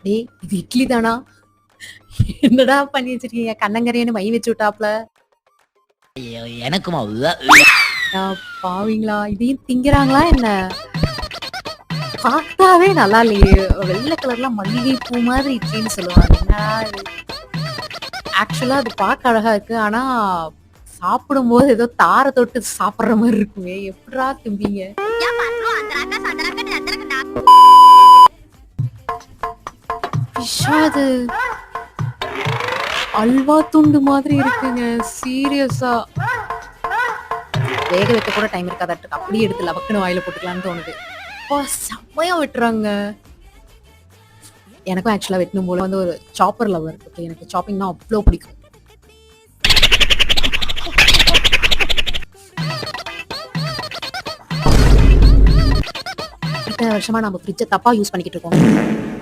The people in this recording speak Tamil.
டேய் இது இட்லி தானா? என்னடா பண்ணி வச்சிருக்கீங்க? கண்ணங்கரையன்னு மை வச்சு விட்டாப்ல. ஐயோ! எனக்குமா அடா பாவிங்களா! இதையும் திங்கிறாங்களா என்ன? பார்க்கவே நல்லா இல்லையே! வெள்ள கலர்ல மல்லிகை பூ மாதிரி இட்லின்னு சொல்லுவாங்க. என்னடா இது? ஆக்சுவலா அது பார்க்க அழகா இருக்கு. ஆனா சாப்பிடும்போது ஏதோ தார தொட்டு சாப்பிடுற மாரி இருக்குமே! எப்புட்றா திம்பீங்க? ஃபிஷ்ஷா அது? அல்வா துண்டு மாதிரி இருக்குங்க. சீரியஸா. வேக வைக்க கூட டைம் இருக்காதாட்டுருக்கு. அப்படியே எடுத்து லபக்குன்னு வாயில போட்டுக்கலான்னு தோணுது. அப்பா செம்மையா வெட்டுறாங்க. எனக்கும் ஆக்சுவலா வெட்டணும் போல வந்து ஒரு சாப்பர் லவர். ஓகே எனக்கு சாப்பிங்னா அவ்ளோ பிடிக்கும். இத்தன வருஷமா நம்ம ஃப்ரிட்ஜ தப்பா யூஸ் பண்ணிக்கிட்டு இருக்கோம்.